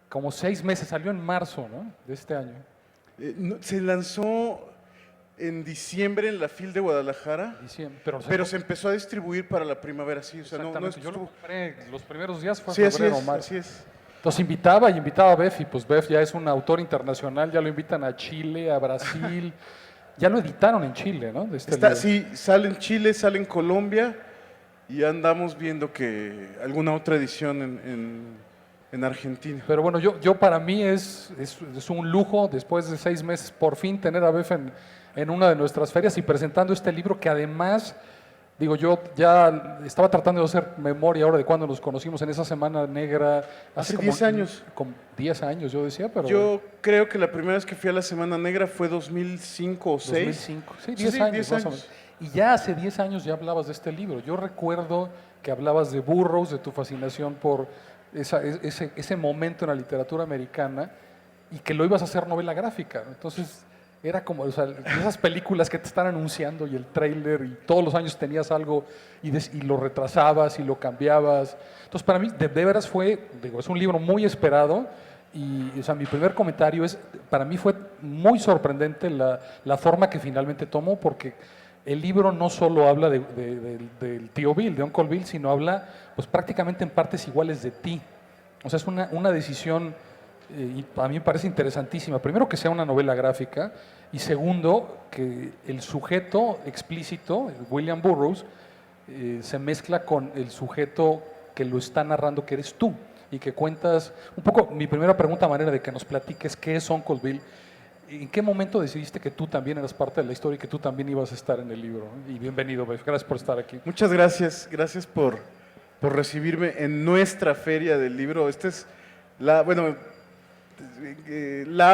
como 6 meses, salió en marzo, ¿no? De este año. Se lanzó en diciembre en la FIL de Guadalajara, Diciembre, pero se empezó a distribuir para la primavera, sí. O sea, exactamente, yo lo estuvo. compré los primeros días, fue Sí, así febrero o es, marzo. así es. Entonces invitaba a Bef, y pues Bef ya es un autor internacional, ya lo invitan a Chile, a Brasil, ya lo editaron en Chile, ¿no? De este libro. Sí, sale en Chile, sale en Colombia y andamos viendo que alguna otra edición en Argentina. Pero bueno, yo para mí es un lujo, después de 6 meses, por fin tener a Bef en una de nuestras ferias y presentando este libro que además, digo, yo ya estaba tratando de hacer memoria ahora de cuando nos conocimos en esa Semana Negra. Hace como 10 años. Como 10 años, yo decía, pero... Yo creo que la primera vez que fui a la Semana Negra fue 2005 o 6. 2005, sí, 10 años, 10 más o menos. Y ya hace 10 años ya hablabas de este libro. Yo recuerdo que hablabas de Burroughs, de tu fascinación por ese momento en la literatura americana y que lo ibas a hacer novela gráfica. Entonces, era como, o sea, esas películas que te están anunciando y el tráiler y todos los años tenías algo y lo retrasabas y lo cambiabas. Entonces, para mí, de veras digo, es un libro muy esperado. Y, o sea, mi primer comentario es, para mí fue muy sorprendente la forma que finalmente tomó, porque el libro no solo habla del tío Bill, de Uncle Bill, sino habla pues prácticamente en partes iguales de ti. O sea, es una decisión, y a mí me parece interesantísima. Primero, que sea una novela gráfica, y segundo, que el sujeto explícito, William Burroughs, se mezcla con el sujeto que lo está narrando, que eres tú, y que cuentas un poco. Mi primera pregunta, a manera de que nos platiques qué es Uncle Bill, ¿en qué momento decidiste que tú también eras parte de la historia y que tú también ibas a estar en el libro? Y bienvenido, Bef. Gracias por estar aquí. Muchas gracias, gracias por recibirme en nuestra feria del libro. Esta es la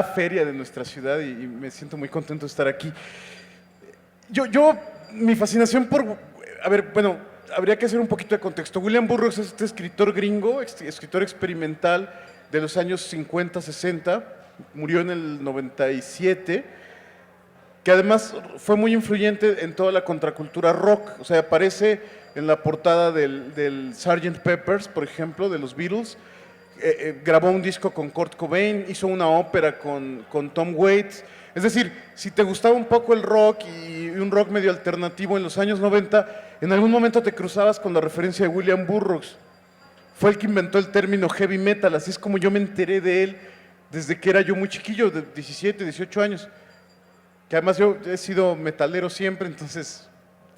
feria de nuestra ciudad y me siento muy contento de estar aquí. Mi fascinación habría que hacer un poquito de contexto. William Burroughs es este escritor gringo, escritor experimental de los años 50, 60, murió en el 97, que además fue muy influyente en toda la contracultura rock. O sea, aparece en la portada del Sgt. Peppers, por ejemplo, de los Beatles. Grabó un disco con Kurt Cobain, hizo una ópera con Tom Waits. Es decir, si te gustaba un poco el rock y un rock medio alternativo en los años 90, en algún momento te cruzabas con la referencia de William Burroughs. Fue el que inventó el término heavy metal, así es como yo me enteré de él desde que era yo muy chiquillo, de 17, 18 años. Que además yo he sido metalero siempre, entonces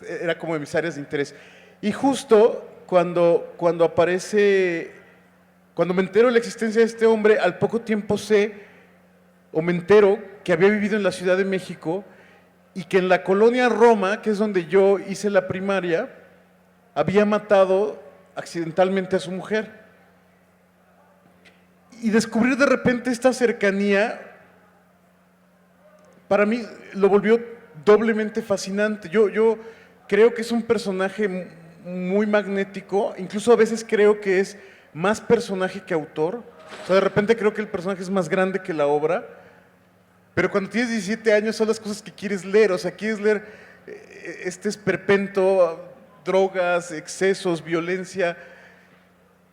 era como de mis áreas de interés. Y justo cuando me entero de la existencia de este hombre, al poco tiempo me entero que había vivido en la Ciudad de México y que en la colonia Roma, que es donde yo hice la primaria, había matado accidentalmente a su mujer. Y descubrir de repente esta cercanía, para mí lo volvió doblemente fascinante. Yo creo que es un personaje muy magnético, incluso a veces creo que es más personaje que autor. O sea, de repente creo que el personaje es más grande que la obra, pero cuando tienes 17 años son las cosas que quieres leer. O sea, quieres leer este esperpento, drogas, excesos, violencia,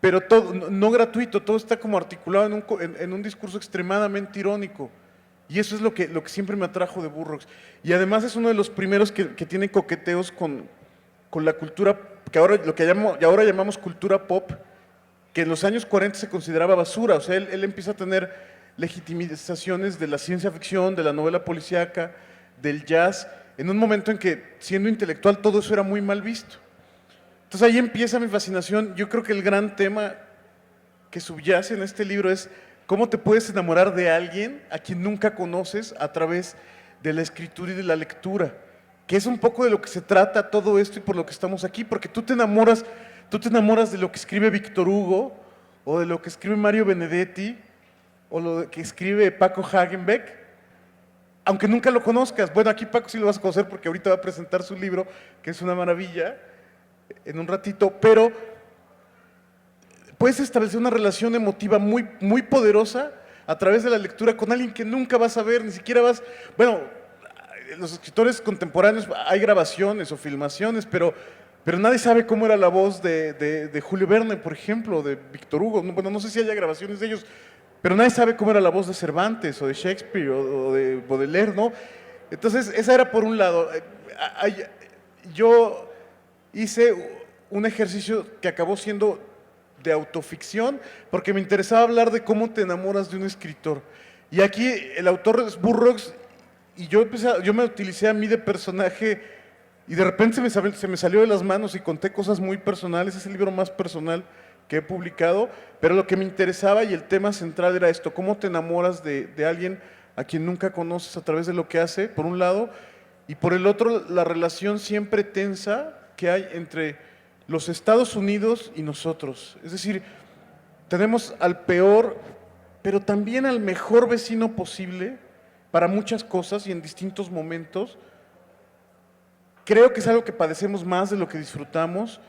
pero todo, no gratuito, todo está como articulado en un discurso extremadamente irónico. Y eso es lo que siempre me atrajo de Burroughs. Y además es uno de los primeros que tiene coqueteos con la cultura, que ahora llamamos cultura pop, que en los años 40 se consideraba basura. O sea, él empieza a tener legitimizaciones de la ciencia ficción, de la novela policíaca, del jazz, en un momento en que, siendo intelectual, todo eso era muy mal visto. Entonces ahí empieza mi fascinación. Yo creo que el gran tema que subyace en este libro es cómo te puedes enamorar de alguien a quien nunca conoces a través de la escritura y de la lectura, que es un poco de lo que se trata todo esto y por lo que estamos aquí, porque tú te enamoras de lo que escribe Víctor Hugo, o de lo que escribe Mario Benedetti, o lo que escribe Paco Hagenbeck, aunque nunca lo conozcas. Bueno, aquí Paco sí lo vas a conocer porque ahorita va a presentar su libro, que es una maravilla, en un ratito, pero puedes establecer una relación emotiva muy, muy poderosa a través de la lectura con alguien que nunca vas a ver, ni siquiera bueno, los escritores contemporáneos, hay grabaciones o filmaciones, pero nadie sabe cómo era la voz de Julio Verne, por ejemplo, de Víctor Hugo. Bueno, no sé si haya grabaciones de ellos, pero nadie sabe cómo era la voz de Cervantes o de Shakespeare o de Baudelaire, ¿no? Entonces, esa era por un lado. Yo hice un ejercicio que acabó siendo de autoficción, porque me interesaba hablar de cómo te enamoras de un escritor. Y aquí el autor es Burroughs, y yo me utilicé a mí de personaje, y de repente se me salió de las manos y conté cosas muy personales. Es el libro más personal que he publicado, pero lo que me interesaba y el tema central era esto: cómo te enamoras de alguien a quien nunca conoces a través de lo que hace, por un lado, y por el otro, la relación siempre tensa que hay entre los Estados Unidos y nosotros. Es decir, tenemos al peor, pero también al mejor vecino posible para muchas cosas y en distintos momentos. Creo que es algo que padecemos más de lo que disfrutamos,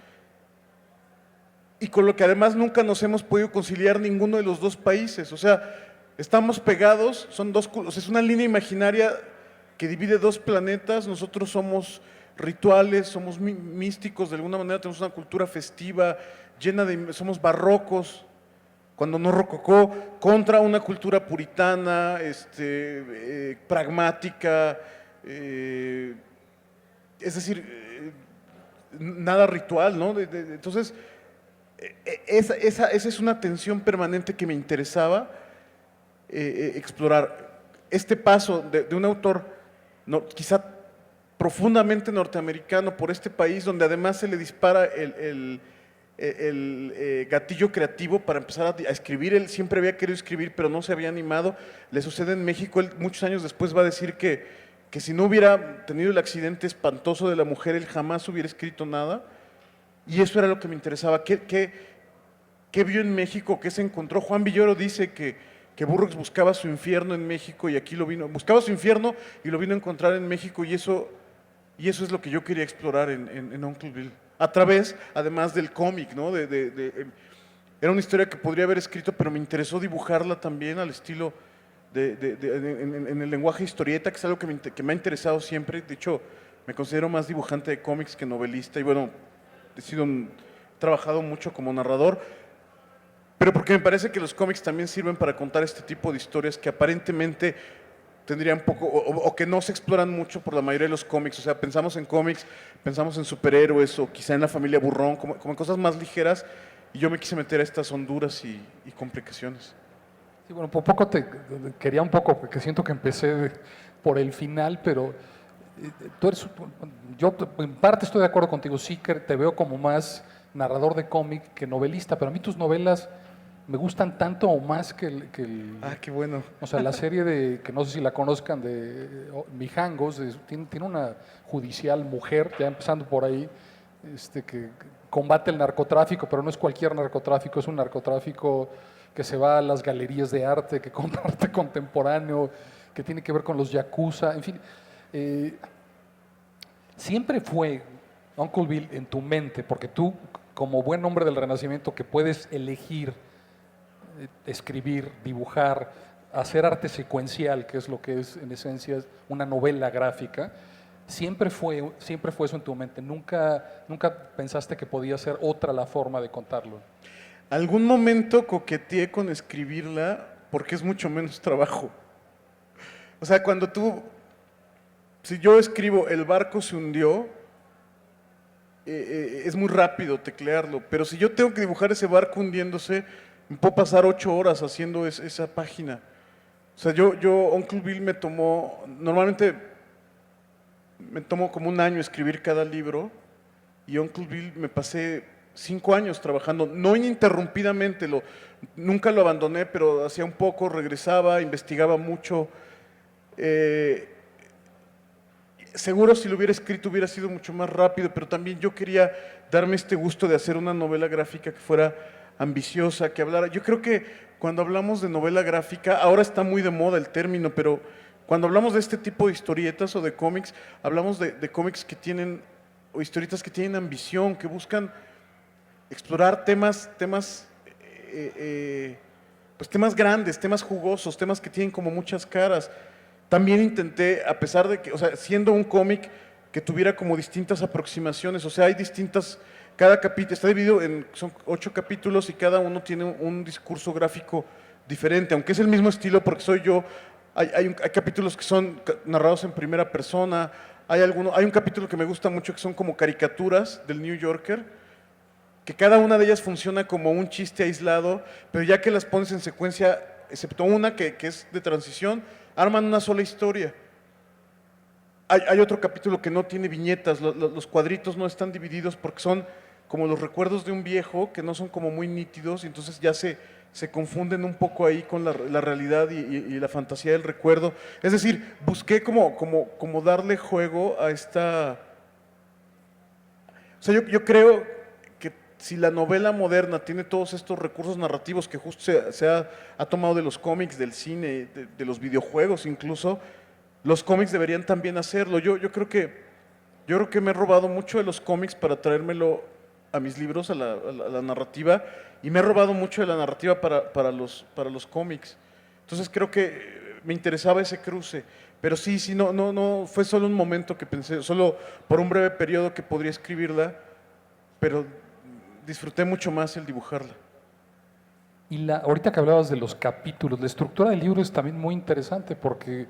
y con lo que además nunca nos hemos podido conciliar ninguno de los dos países. O sea, estamos pegados, es una línea imaginaria que divide dos planetas. Nosotros somos rituales, somos místicos, de alguna manera tenemos una cultura festiva, somos barrocos, cuando no rococó, contra una cultura puritana, pragmática, es decir, nada ritual, ¿no? Entonces, esa es una tensión permanente que me interesaba explorar. Este paso de un autor quizá profundamente norteamericano por este país, donde además se le dispara el gatillo creativo para empezar a escribir. Él siempre había querido escribir, pero no se había animado. Le sucede en México. Él muchos años después va a decir que si no hubiera tenido el accidente espantoso de la mujer, él jamás hubiera escrito nada. Y eso era lo que me interesaba. ¿Qué vio en México? ¿Qué se encontró? Juan Villoro dice que Burroughs buscaba su infierno en México, y aquí buscaba su infierno y lo vino a encontrar en México, y eso es lo que yo quería explorar en Uncleville, a través, además del cómic, ¿no? Era una historia que podría haber escrito, pero me interesó dibujarla también al estilo en el lenguaje historieta, que es algo que me ha interesado siempre. De hecho, me considero más dibujante de cómics que novelista, y bueno, he trabajado mucho como narrador, pero porque me parece que los cómics también sirven para contar este tipo de historias que aparentemente tendrían poco, o que no se exploran mucho por la mayoría de los cómics. O sea, pensamos en cómics, pensamos en superhéroes, o quizá en la familia Burrón, como en cosas más ligeras, y yo me quise meter a estas honduras y complicaciones. Sí, bueno, por poco quería un poco, porque siento que empecé por el final, pero yo en parte estoy de acuerdo contigo. Sí, que te veo como más narrador de cómic que novelista, pero a mí tus novelas me gustan tanto o más que Ah, qué bueno. o sea, la serie que no sé si la conozcan, de Mijangos, tiene una judicial mujer, ya empezando por ahí, que combate el narcotráfico, pero no es cualquier narcotráfico, es un narcotráfico que se va a las galerías de arte, que compra arte contemporáneo, que tiene que ver con los yakuza, en fin. Siempre fue Uncle Bill en tu mente, porque tú, como buen hombre del Renacimiento, que puedes elegir escribir, dibujar, hacer arte secuencial, que es lo que es en esencia una novela gráfica, siempre fue eso en tu mente. Nunca pensaste que podía ser otra la forma de contarlo. Algún momento coqueteé con escribirla, porque es mucho menos trabajo. O sea, si yo escribo "el barco se hundió", es muy rápido teclearlo, pero si yo tengo que dibujar ese barco hundiéndose, me puedo pasar 8 horas haciendo esa página. O sea, Uncle Bill normalmente me tomo como un año escribir cada libro, y Uncle Bill me pasé 5 años trabajando, no ininterrumpidamente, nunca lo abandoné, pero hacía un poco, regresaba, investigaba mucho. Seguro si lo hubiera escrito hubiera sido mucho más rápido, pero también yo quería darme este gusto de hacer una novela gráfica que fuera ambiciosa, que hablara. Yo creo que cuando hablamos de novela gráfica, ahora está muy de moda el término, pero cuando hablamos de este tipo de historietas o de cómics, hablamos de cómics que tienen, o historietas que tienen ambición, que buscan explorar temas grandes, temas jugosos, temas que tienen como muchas caras. También intenté, a pesar de que, o sea, siendo un cómic que tuviera como distintas aproximaciones, o sea, hay distintas, cada capítulo está dividido son 8 capítulos, y cada uno tiene un discurso gráfico diferente, aunque es el mismo estilo porque soy yo. Hay capítulos que son narrados en primera persona, hay un capítulo que me gusta mucho que son como caricaturas del New Yorker, que cada una de ellas funciona como un chiste aislado, pero ya que las pones en secuencia, excepto una que es de transición, arman una sola historia. Hay otro capítulo que no tiene viñetas, los cuadritos no están divididos porque son como los recuerdos de un viejo, que no son como muy nítidos, y entonces ya se confunden un poco ahí con la realidad y la fantasía del recuerdo. Es decir, busqué como darle juego a esta... O sea, yo creo que si la novela moderna tiene todos estos recursos narrativos que justo ha tomado de los cómics, del cine, de los videojuegos incluso, los cómics deberían también hacerlo. Yo creo que me he robado mucho de los cómics para traérmelo a mis libros, a la narrativa, y me he robado mucho de la narrativa para los cómics. Entonces creo que me interesaba ese cruce. Pero sí, no, fue solo un momento que pensé, solo por un breve periodo que podría escribirla, pero disfruté mucho más el dibujarla. Y ahorita que hablabas de los capítulos, la estructura del libro es también muy interesante porque,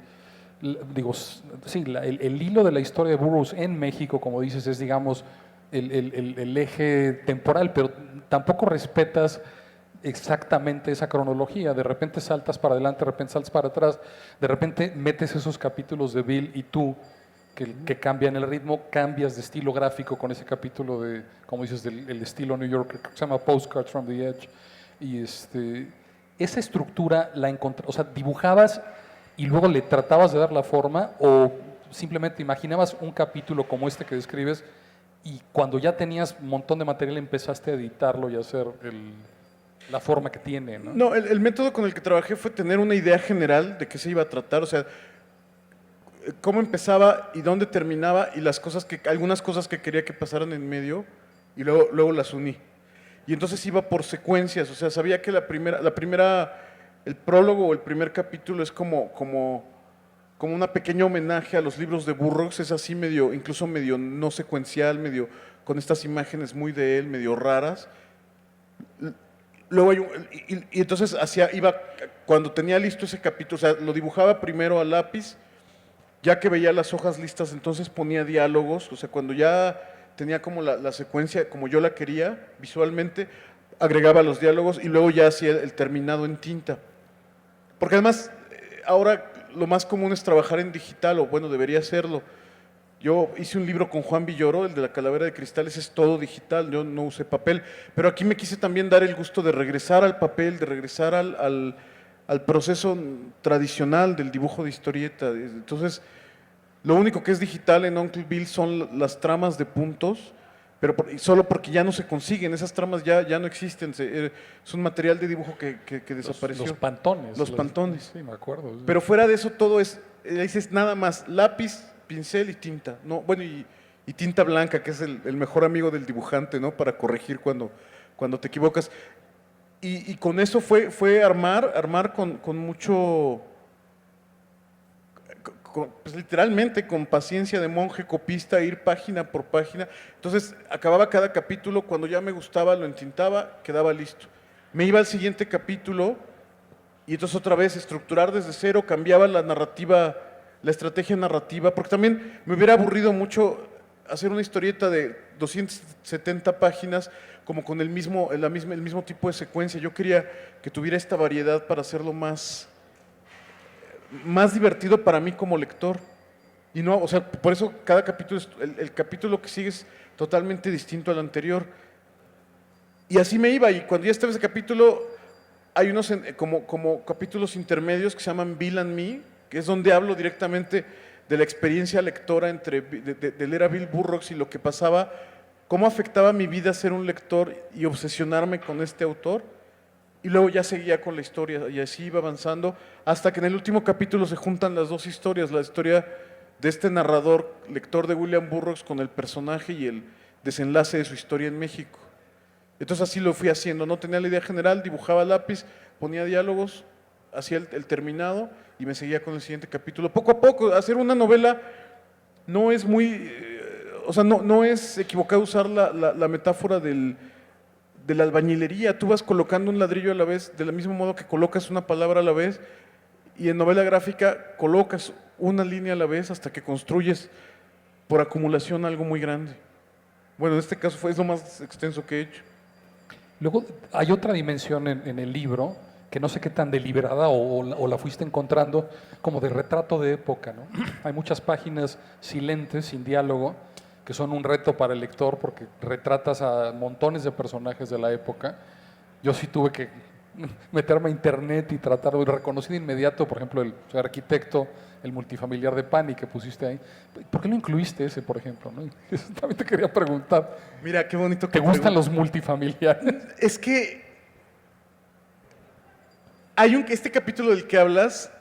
digo, sí, el hilo de la historia de Burroughs en México, como dices, es, digamos, el eje temporal, pero tampoco respetas exactamente esa cronología. De repente saltas para adelante, de repente saltas para atrás, de repente metes esos capítulos de Bill y tú que cambian el ritmo, cambias de estilo gráfico con ese capítulo de, como dices, del estilo New York, que se llama Postcards from the Edge. Y esa estructura la encontré, o sea, dibujabas y luego le tratabas de dar la forma, o simplemente imaginabas un capítulo como este que describes y cuando ya tenías un montón de material empezaste a editarlo y a hacer la forma que tiene, ¿no? No, el método con el que trabajé fue tener una idea general de qué se iba a tratar, o sea, cómo empezaba y dónde terminaba y algunas cosas que quería que pasaran en medio y luego las uní. Y entonces iba por secuencias, o sea, sabía que el prólogo o el primer capítulo es como una pequeña homenaje a los libros de Burroughs, es así incluso medio no secuencial, medio con estas imágenes muy de él, medio raras. Luego y entonces cuando tenía listo ese capítulo, o sea, lo dibujaba primero a lápiz, ya que veía las hojas listas, entonces ponía diálogos, o sea, cuando ya tenía como la secuencia como yo la quería visualmente, agregaba los diálogos y luego ya hacía el terminado en tinta. Porque además, ahora lo más común es trabajar en digital, o bueno, debería hacerlo. Yo hice un libro con Juan Villoro, el de la calavera de cristales, es todo digital, yo no usé papel, pero aquí me quise también dar el gusto de regresar al papel, de regresar al proceso tradicional del dibujo de historieta. Entonces, lo único que es digital en Uncle Bill son las tramas de puntos, pero solo porque ya no se consiguen, esas tramas ya no existen, es un material de dibujo que desapareció. Los pantones. Los pantones. Sí, me acuerdo. Pero fuera de eso todo dices nada más lápiz, pincel y tinta. No, bueno, y tinta blanca, que es el mejor amigo del dibujante, ¿no? Para corregir cuando te equivocas. Y con eso fue armar con mucho, pues literalmente con paciencia de monje copista, ir página por página. Entonces acababa cada capítulo, cuando ya me gustaba lo entintaba, quedaba listo. Me iba al siguiente capítulo y entonces otra vez estructurar desde cero, cambiaba la narrativa, la estrategia narrativa, porque también me hubiera aburrido mucho hacer una historieta de 270 páginas como con el mismo tipo de secuencia. Yo quería que tuviera esta variedad para hacerlo más divertido para mí como lector. Y no, o sea, por eso cada capítulo, el capítulo que sigue es totalmente distinto al anterior. Y así me iba, y cuando ya estaba ese capítulo, hay unos como capítulos intermedios que se llaman Bill and Me, que es donde hablo directamente de la experiencia lectora de leer a Bill Burroughs y lo que pasaba, cómo afectaba mi vida ser un lector y obsesionarme con este autor. Y luego ya seguía con la historia y así iba avanzando hasta que en el último capítulo se juntan las dos historias, la historia de este narrador, lector de William Burroughs con el personaje y el desenlace de su historia en México. Entonces así lo fui haciendo, no tenía la idea general, dibujaba a lápiz, ponía diálogos, hacía el terminado y me seguía con el siguiente capítulo. Poco a poco, hacer una novela no es muy, o sea, no es equivocado usar la metáfora del de la albañilería. Tú vas colocando un ladrillo a la vez, del mismo modo que colocas una palabra a la vez, y en novela gráfica colocas una línea a la vez hasta que construyes por acumulación algo muy grande. Bueno, en este caso es lo más extenso que he hecho. Luego hay otra dimensión en el libro, que no sé qué tan deliberada o la fuiste encontrando, como de retrato de época, ¿no? Hay muchas páginas silentes, sin diálogo, que son un reto para el lector porque retratas a montones de personajes de la época. Yo sí tuve que meterme a internet y tratar de reconocer de inmediato, por ejemplo, el arquitecto, el multifamiliar de Pani que pusiste ahí. ¿Por qué no incluiste ese, por ejemplo? ¿No? Eso también te quería preguntar. Mira, qué bonito que ¿Te gustan los multifamiliares? Es que este capítulo del que hablas,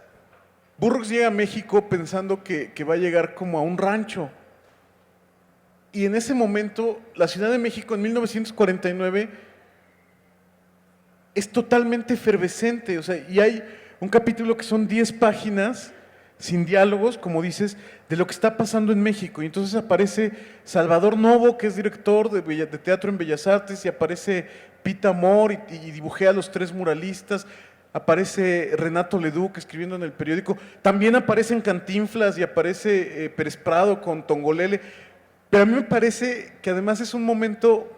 Burroughs llega a México pensando que va a llegar como a un rancho. Y en ese momento, la Ciudad de México en 1949 es totalmente efervescente. O sea, y hay un capítulo que son 10 páginas sin diálogos, como dices, de lo que está pasando en México. Y entonces aparece Salvador Novo, que es director de teatro en Bellas Artes, y aparece Pita Amor, y dibujé a los 3 muralistas. Aparece Renato Leduc escribiendo en el periódico. También aparecen Cantinflas y aparece Pérez Prado con Tongolele. Pero a mí me parece que además es un momento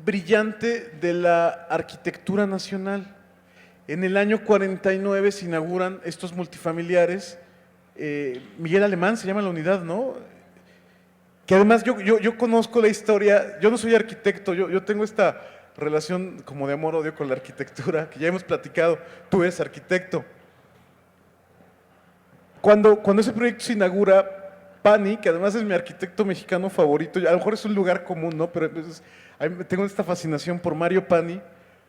brillante de la arquitectura nacional. En el año 49 se inauguran estos multifamiliares. Miguel Alemán se llama la unidad, ¿no? Que además yo conozco la historia, yo no soy arquitecto, yo tengo esta relación como de amor-odio con la arquitectura, que ya hemos platicado, tú eres arquitecto. Cuando ese proyecto se inaugura, Pani, que además es mi arquitecto mexicano favorito, a lo mejor es un lugar común, ¿no? Pero entonces, tengo esta fascinación por Mario Pani,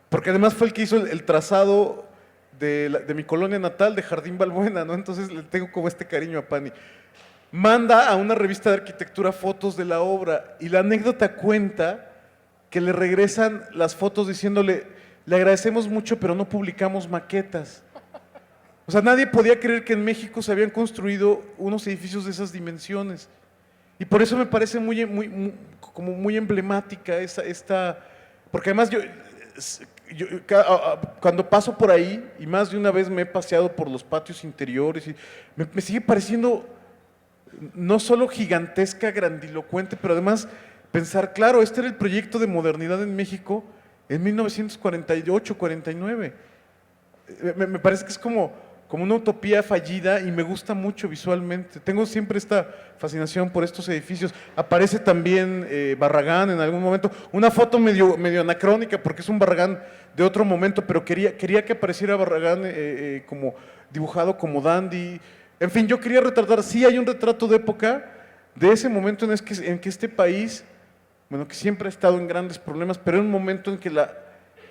porque además fue el que hizo el trazado de mi colonia natal, de Jardín Balbuena, ¿no? Entonces le tengo como este cariño a Pani. Manda a una revista de arquitectura fotos de la obra y la anécdota cuenta que le regresan las fotos diciéndole, le agradecemos mucho, pero no publicamos maquetas. O sea, nadie podía creer que en México se habían construido unos edificios de esas dimensiones. Y por eso me parece como muy emblemática porque además cuando paso por ahí, y más de una vez me he paseado por los patios interiores, y me sigue pareciendo no solo gigantesca, grandilocuente, pero además pensar, claro, este era el proyecto de modernidad en México en 1948, 49. Me parece que es como una utopía fallida y me gusta mucho visualmente. Tengo siempre esta fascinación por estos edificios. Aparece también Barragán en algún momento. Una foto medio anacrónica porque es un Barragán de otro momento, pero quería que apareciera Barragán como dibujado como dandy. En fin, yo quería retratar, sí hay un retrato de época de ese momento en que este país, bueno, que siempre ha estado en grandes problemas, pero en un momento en que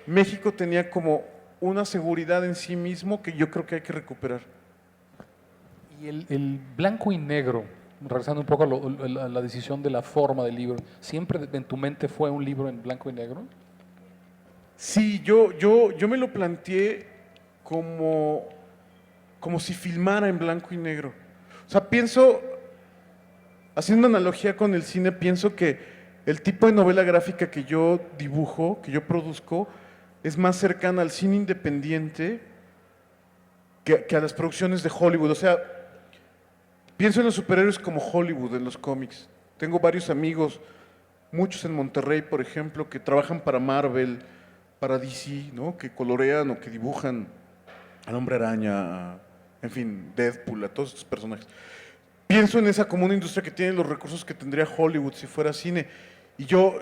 México tenía como una seguridad en sí mismo que yo creo que hay que recuperar. Y el blanco y negro, regresando un poco a la decisión de la forma del libro, ¿siempre en tu mente fue un libro en blanco y negro? Sí, yo me lo planteé como si filmara en blanco y negro. O sea, pienso, haciendo una analogía con el cine, pienso que el tipo de novela gráfica que yo dibujo, que yo produzco, es más cercana al cine independiente que a las producciones de Hollywood. O sea, pienso en los superhéroes como Hollywood, en los cómics. Tengo varios amigos, muchos en Monterrey, por ejemplo, que trabajan para Marvel, para DC, ¿no? Que colorean o que dibujan al Hombre Araña, en fin, Deadpool, a todos estos personajes. Pienso en esa como una industria que tiene los recursos que tendría Hollywood si fuera cine. Y yo,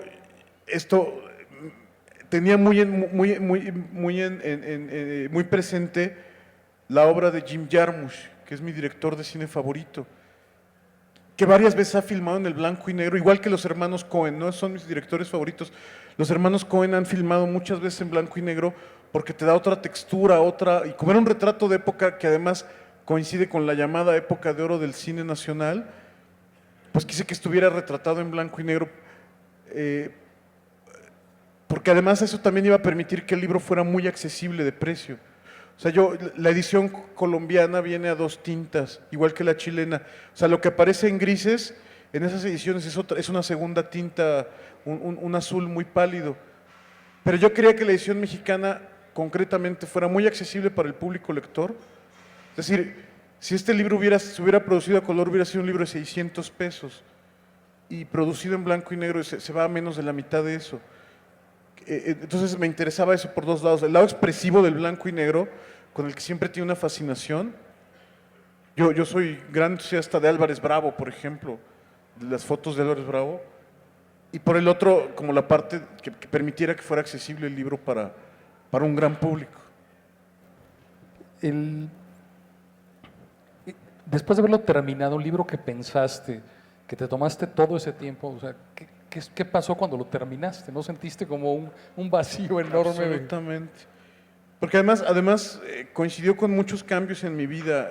tenía muy presente la obra de Jim Jarmusch, que es mi director de cine favorito, que varias veces ha filmado en el blanco y negro, igual que los hermanos Coen, ¿no? Son mis directores favoritos. Los hermanos Coen han filmado muchas veces en blanco y negro porque te da otra textura, y como era un retrato de época que además coincide con la llamada época de oro del cine nacional, pues quise que estuviera retratado en blanco y negro, porque además eso también iba a permitir que el libro fuera muy accesible de precio. O sea, la edición colombiana viene a 2 tintas, igual que la chilena. O sea, lo que aparece en grises, en esas ediciones es una segunda tinta, un azul muy pálido. pero yo quería que la edición mexicana concretamente fuera muy accesible para el público lector. Es decir, si este libro se hubiera producido a color, hubiera sido un libro de 600 pesos y producido en blanco y negro se va a menos de la mitad de eso. Entonces me interesaba eso por dos lados. El lado expresivo del blanco y negro, con el que siempre tiene una fascinación. Yo soy gran entusiasta de Álvarez Bravo, por ejemplo, de las fotos de Álvarez Bravo. Y por el otro, como la parte que permitiera que fuera accesible el libro para un gran público. Después de haberlo terminado, un libro que pensaste, que te tomaste todo ese tiempo, o sea, ¿qué pasó cuando lo terminaste? ¿No sentiste como un vacío enorme? Absolutamente. Porque además coincidió con muchos cambios en mi vida.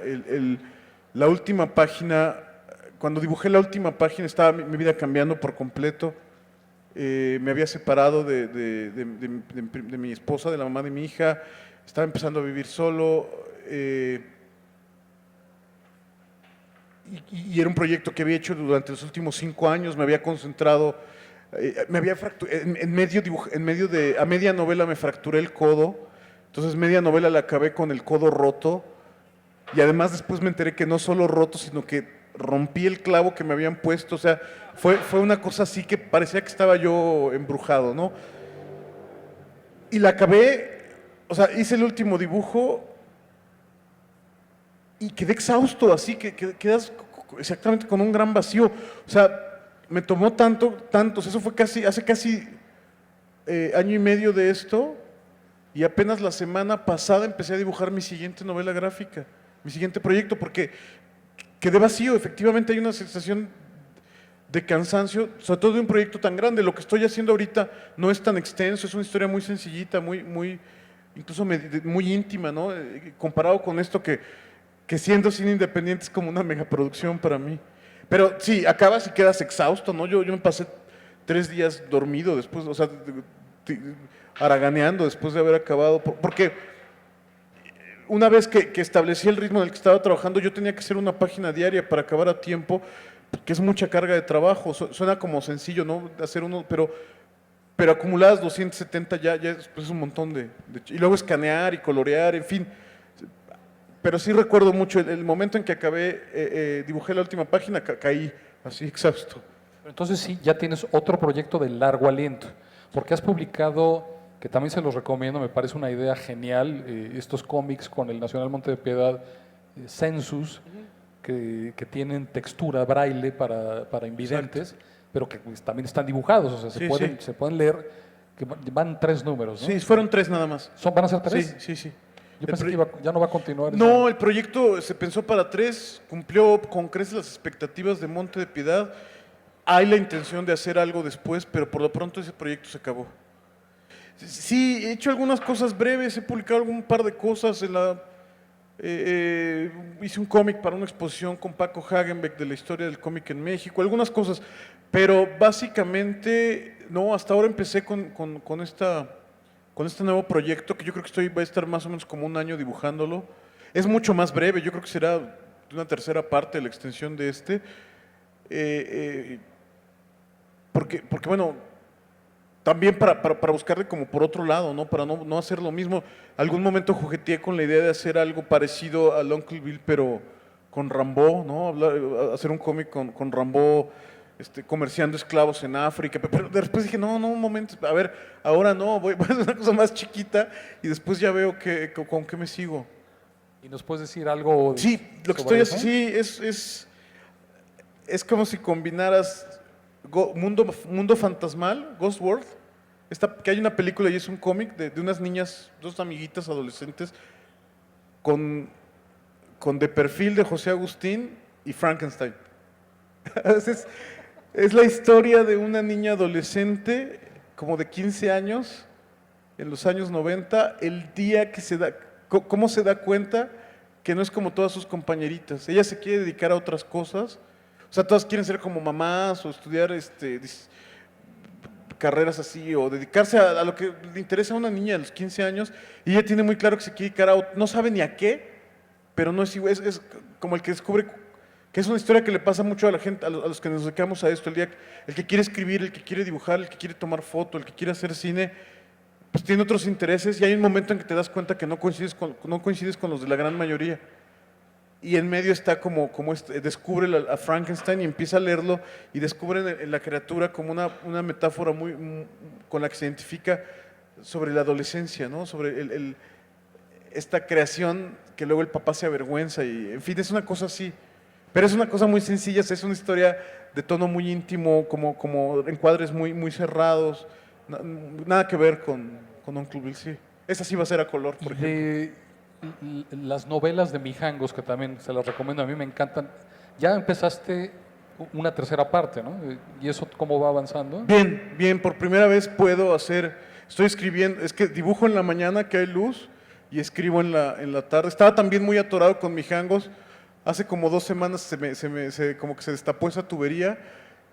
La última página, cuando dibujé la última página, estaba mi vida cambiando por completo. Me había separado de mi esposa, de la mamá de mi hija, estaba empezando a vivir solo. Y era un proyecto que había hecho durante los últimos 5 años, me había concentrado, a media novela me fracturé el codo, entonces media novela la acabé con el codo roto, y además después me enteré que no solo roto, sino que rompí el clavo que me habían puesto, o sea, fue una cosa así que parecía que estaba yo embrujado, ¿no? Y la acabé, o sea, hice el último dibujo y quedé exhausto, así que quedas exactamente con un gran vacío. O sea, me tomó tanto, o sea, eso fue hace casi año y medio de esto, y apenas la semana pasada empecé a dibujar mi siguiente novela gráfica, mi siguiente proyecto, porque quedé vacío. Efectivamente hay una sensación de cansancio, sobre todo de un proyecto tan grande. Lo que estoy haciendo ahorita no es tan extenso, es una historia muy sencillita, incluso muy íntima, ¿no? Comparado con esto que siendo cine independiente es como una megaproducción para mí. Pero sí, acabas y quedas exhausto, ¿no? Yo me pasé 3 días dormido después, o sea, haraganeando después de haber acabado, porque una vez que establecí el ritmo en el que estaba trabajando, yo tenía que hacer una página diaria para acabar a tiempo, que es mucha carga de trabajo. Suena como sencillo, ¿no? Hacer uno, pero acumuladas 270 ya es un montón y luego escanear y colorear, en fin. Pero sí recuerdo mucho el momento en que acabé, dibujé la última página, caí así exhausto. Entonces sí, ya tienes otro proyecto de largo aliento, porque has publicado, que también se los recomiendo, me parece una idea genial, estos cómics con el Nacional Monte de Piedad, Census, que tienen textura braille para invidentes, exacto, pero que pues, también están dibujados, o sea, se pueden leer, que van 3 números, ¿no? Sí, fueron 3 nada más. ¿Van a ser 3? Sí. Yo pensé que ya no va a continuar. No, el proyecto se pensó para 3, cumplió con creces las expectativas de Monte de Piedad. Hay la intención de hacer algo después, pero por lo pronto ese proyecto se acabó. Sí, he hecho algunas cosas breves, he publicado algún par de cosas. Hice un cómic para una exposición con Paco Hagenbeck de la historia del cómic en México, algunas cosas, pero básicamente, no, hasta ahora empecé con este nuevo proyecto, que yo creo que voy a estar más o menos como 1 año dibujándolo. Es mucho más breve, yo creo que será una tercera parte de la extensión de este. Porque bueno, también para buscarle como por otro lado, ¿no? Para no hacer lo mismo. Algún momento jugueteé con la idea de hacer algo parecido al Uncle Bill, pero con Rimbaud, ¿no? Hacer un cómic con Rimbaud, comerciando esclavos en África, pero después dije, no, un momento, a ver, ahora no, voy a hacer una cosa más chiquita y después ya veo con qué me sigo. ¿Y nos puedes decir algo? Sí, lo que estoy haciendo, sí, es como si combinaras mundo fantasmal, Ghost World, que hay una película y es un cómic de unas niñas, 2 amiguitas adolescentes, con de perfil de José Agustín y Frankenstein. Es la historia de una niña adolescente, como de 15 años, en los años 90, el día que cómo se da cuenta que no es como todas sus compañeritas. Ella se quiere dedicar a otras cosas, o sea, todas quieren ser como mamás o estudiar carreras así, o dedicarse a lo que le interesa a una niña a los 15 años, y ella tiene muy claro que se quiere dedicar no sabe ni a qué, pero no es como el que descubre, que es una historia que le pasa mucho a la gente, a los que nos dedicamos a esto, el que quiere escribir, el que quiere dibujar, el que quiere tomar foto, el que quiere hacer cine, pues tiene otros intereses y hay un momento en que te das cuenta que no coincides con los de la gran mayoría. Y en medio está descubre a Frankenstein y empieza a leerlo y descubre en la criatura como una metáfora con la que se identifica sobre la adolescencia, ¿no? Sobre esta creación que luego el papá se avergüenza y, en fin, es una cosa así. Pero es una cosa muy sencilla, es una historia de tono muy íntimo, como encuadres muy cerrados, nada que ver con Uncle Bill, sí. Esa sí va a ser a color, por ejemplo. De las novelas de Mijangos, que también se las recomiendo, a mí me encantan. Ya empezaste una tercera parte, ¿no? ¿Y eso cómo va avanzando? Bien, bien, por primera vez estoy escribiendo, es que dibujo en la mañana que hay luz y escribo en la tarde. Estaba también muy atorado con Mijangos. Hace como 2 semanas como que se destapó esa tubería.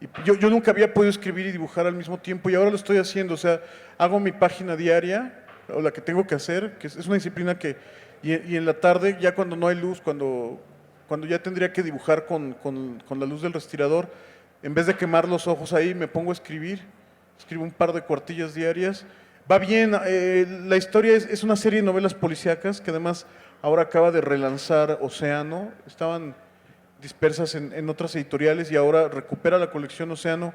Y yo nunca había podido escribir y dibujar al mismo tiempo y ahora lo estoy haciendo. O sea, hago mi página diaria, o la que tengo que hacer, que es una disciplina y en la tarde, ya cuando no hay luz, cuando ya tendría que dibujar con la luz del respirador, en vez de quemar los ojos ahí, me pongo a escribir. Escribo un par de cuartillas diarias. Va bien, la historia es una serie de novelas policíacas que además ahora acaba de relanzar Océano. Estaban dispersas en otras editoriales y ahora recupera la colección Océano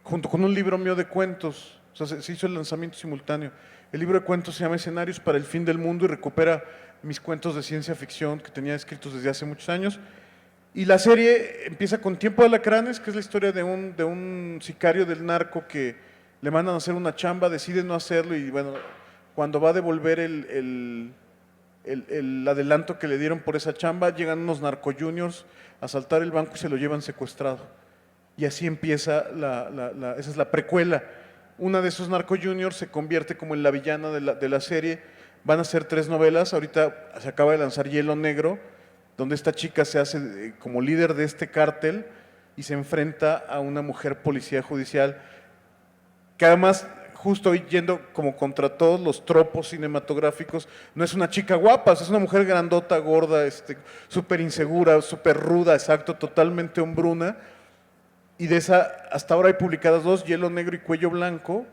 junto con un libro mío de cuentos. O sea, se hizo el lanzamiento simultáneo. El libro de cuentos se llama Escenarios para el fin del mundo y recupera mis cuentos de ciencia ficción que tenía escritos desde hace muchos años. Y la serie empieza con Tiempo de Alacranes, que es la historia de un sicario del narco que le mandan a hacer una chamba, decide no hacerlo y bueno, cuando va a devolver el adelanto que le dieron por esa chamba, llegan unos narco juniors a asaltar el banco y se lo llevan secuestrado. Y así empieza, esa es la precuela. Una de esos narco juniors se convierte como en la villana de la serie. Van a ser 3 novelas, ahorita se acaba de lanzar Hielo Negro, donde esta chica se hace como líder de este cártel y se enfrenta a una mujer policía judicial que además, justo yendo como contra todos los tropos cinematográficos, no es una chica guapa, es una mujer grandota, gorda, súper insegura, súper ruda, exacto, totalmente hombruna. Y de esa, hasta ahora hay publicadas 2, Hielo Negro y Cuello Blanco,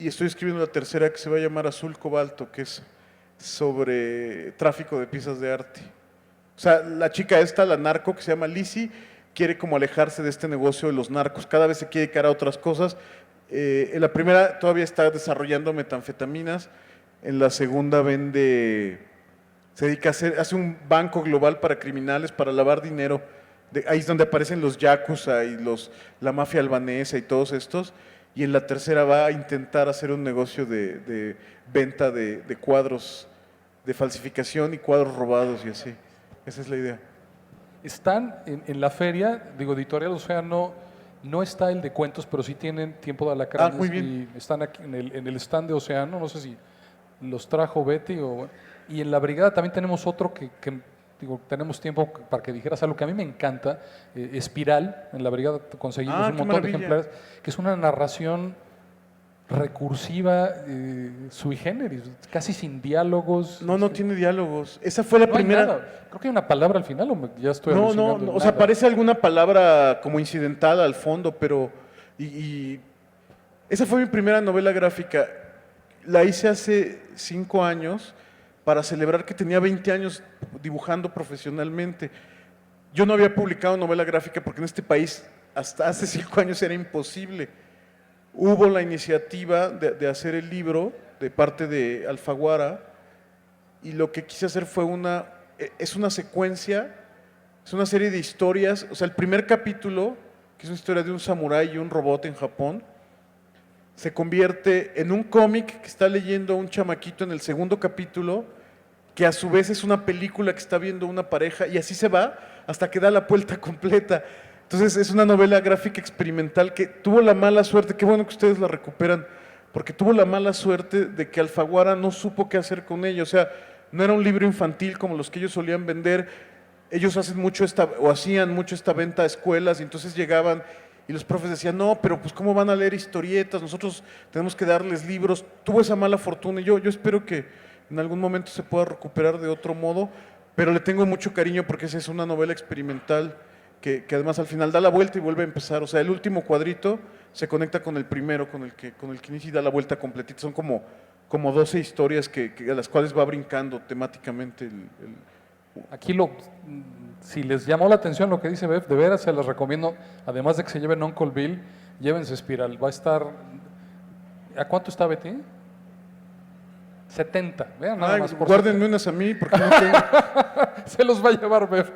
y estoy escribiendo la tercera que se va a llamar Azul Cobalto, que es sobre tráfico de piezas de arte. O sea, la chica esta, la narco, que se llama Lizzie, quiere como alejarse de este negocio de los narcos, cada vez se quiere dedicar a otras cosas. En la primera todavía está desarrollando metanfetaminas, en la segunda se dedica hace un banco global para criminales, para lavar dinero. Ahí es donde aparecen los yakuza y la mafia albanesa y todos estos. Y en la tercera va a intentar hacer un negocio de venta de cuadros, de falsificación y cuadros robados y así. Esa es la idea. Están en la feria, digo, Editorial Océano, no está el de cuentos, pero sí tienen Tiempo de Alacranes. Muy bien. Y están aquí en el stand de Océano, no sé si los trajo Betty y en la brigada también tenemos otro que digo, tenemos tiempo para que dijeras algo que a mí me encanta, Espiral, en la brigada conseguimos un montón de ejemplares, que es una narración recursiva, sui generis, casi sin diálogos. No tiene diálogos. Esa fue la No primera. hay nada. Creo que hay una palabra al final, ya estoy alucinando. O sea, aparece alguna palabra como incidental al fondo, pero. Esa fue mi primera novela gráfica. La hice hace 5 años para celebrar que tenía 20 años dibujando profesionalmente. Yo no había publicado novela gráfica porque en este país hasta hace 5 años era imposible. Hubo la iniciativa de hacer el libro de parte de Alfaguara y lo que quise hacer fue es una secuencia, es una serie de historias. O sea, el primer capítulo, que es una historia de un samurái y un robot en Japón, se convierte en un cómic que está leyendo un chamaquito en el segundo capítulo, que a su vez es una película que está viendo una pareja, y así se va hasta que da la vuelta completa. Entonces es una novela gráfica experimental que tuvo la mala suerte, qué bueno que ustedes la recuperan, porque tuvo la mala suerte de que Alfaguara no supo qué hacer con ella. O sea, no era un libro infantil como los que ellos solían vender. Ellos hacían mucho esta venta a escuelas, y entonces llegaban y los profes decían, no, pero pues cómo van a leer historietas, nosotros tenemos que darles libros. Tuvo esa mala fortuna y yo espero que en algún momento se pueda recuperar de otro modo, pero le tengo mucho cariño porque esa es una novela experimental que además al final da la vuelta y vuelve a empezar. O sea, el último cuadrito se conecta con el primero, con el que inicia y da la vuelta completita. Son como como 12 historias a las cuales va brincando temáticamente Aquí si les llamó la atención lo que dice Bev, de veras se los recomiendo, además de que se lleven Uncle Bill, llévense Espiral, va a estar, ¿a cuánto está Betty? 70, vean nada más. Guárdenme unas a mí porque no tengo. Se los va a llevar Bev.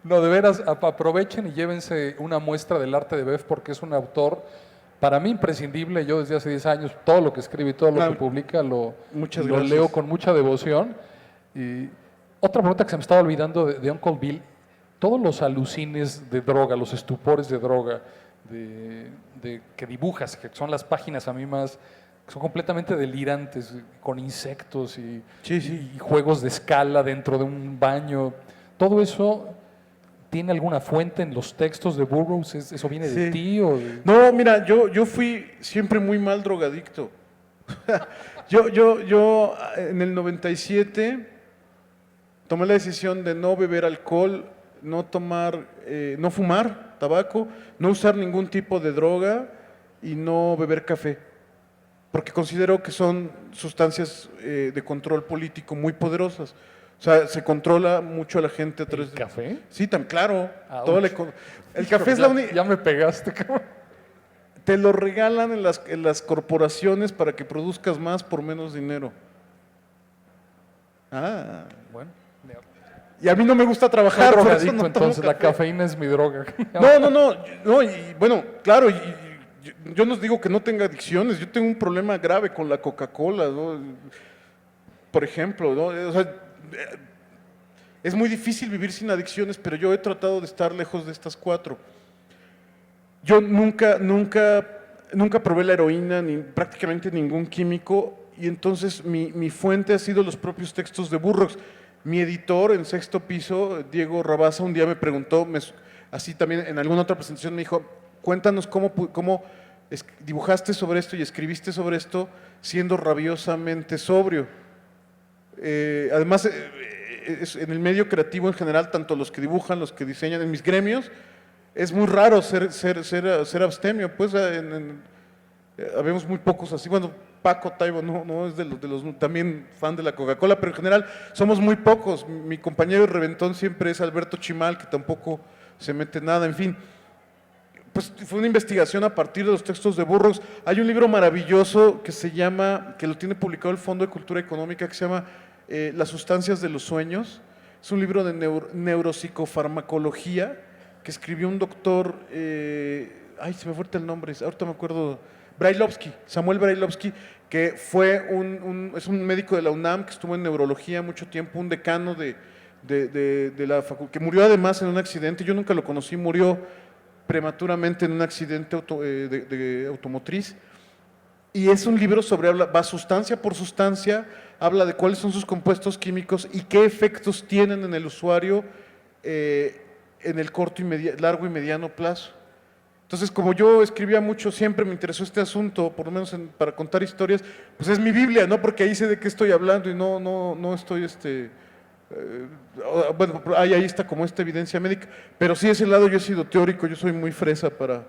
No, de veras, aprovechen y llévense una muestra del arte de Bev porque es un autor, para mí imprescindible. Yo desde hace 10 años, todo lo que escribe y todo lo que publica lo leo con mucha devoción. Y otra pregunta que se me estaba olvidando de Uncle Bill, todos los alucines de droga, los estupores de droga, que dibujas, que son las páginas a mí más, que son completamente delirantes, con insectos y juegos de escala dentro de un baño, todo eso... ¿Tiene alguna fuente en los textos de Burroughs? ¿Eso viene de ti? No, mira, yo fui siempre muy mal drogadicto. yo en el 97 tomé la decisión de no beber alcohol, no fumar tabaco, no usar ningún tipo de droga y no beber café. Porque considero que son sustancias de control político muy poderosas. O sea, se controla mucho a la gente a través ¿El café? Sí, claro. El café es la única... Ya me pegaste, cabrón. Te lo regalan en las corporaciones para que produzcas más por menos dinero. Bueno. Y a mí no me gusta trabajar. Soy drogadicto, entonces la cafeína es mi droga. No, y bueno, claro, yo no digo que no tenga adicciones, yo tengo un problema grave con la Coca-Cola, ¿no? Por ejemplo, ¿no? O sea, es muy difícil vivir sin adicciones, pero yo he tratado de estar lejos de estas 4. Yo nunca probé la heroína, ni prácticamente ningún químico, y entonces mi fuente ha sido los propios textos de Burroughs. Mi editor en Sexto Piso, Diego Rabasa, un día me preguntó, así también en alguna otra presentación me dijo, cuéntanos cómo dibujaste sobre esto y escribiste sobre esto siendo rabiosamente sobrio. Además, en el medio creativo en general, tanto los que dibujan, los que diseñan, en mis gremios, es muy raro ser abstemio, pues habemos muy pocos así. Bueno, Paco Taibo no es de los también fan de la Coca-Cola, pero en general somos muy pocos. Mi compañero de reventón siempre es Alberto Chimal, que tampoco se mete nada, en fin. Pues fue una investigación a partir de los textos de Burroughs. Hay un libro maravilloso que lo tiene publicado el Fondo de Cultura Económica, que se llama Las sustancias de los sueños. Es un libro de neuropsicofarmacología que escribió un doctor, se me fue el nombre, ahorita me acuerdo, Samuel Brailovsky, que es un médico de la UNAM que estuvo en neurología mucho tiempo, un decano de la facultad, que murió además en un accidente. Yo nunca lo conocí, murió prematuramente en un accidente de automotriz. Y es un libro va sustancia por sustancia, habla de cuáles son sus compuestos químicos y qué efectos tienen en el usuario en el largo y mediano plazo. Entonces, como yo escribía mucho, siempre me interesó este asunto, por lo menos para contar historias, pues es mi Biblia, ¿no? Porque ahí sé de qué estoy hablando y no estoy, bueno, ahí está como esta evidencia médica, pero sí, ese lado yo he sido teórico, yo soy muy fresa para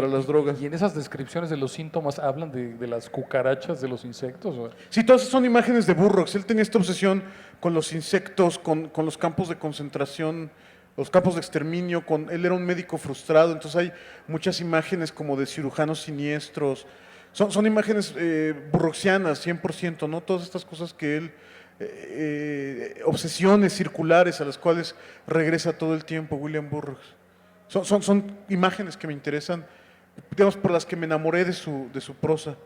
las drogas. ¿Y en esas descripciones de los síntomas hablan de las cucarachas, de los insectos? ¿O? Sí, todas son imágenes de Burroughs. Él tenía esta obsesión con los insectos, con los campos de concentración, los campos de exterminio. Él era un médico frustrado, entonces hay muchas imágenes como de cirujanos siniestros. Son imágenes burroughsianas, 100%, ¿no? Todas estas cosas que él... obsesiones circulares a las cuales regresa todo el tiempo William Burroughs. Son imágenes que me interesan, digamos, por las que me enamoré de su prosa.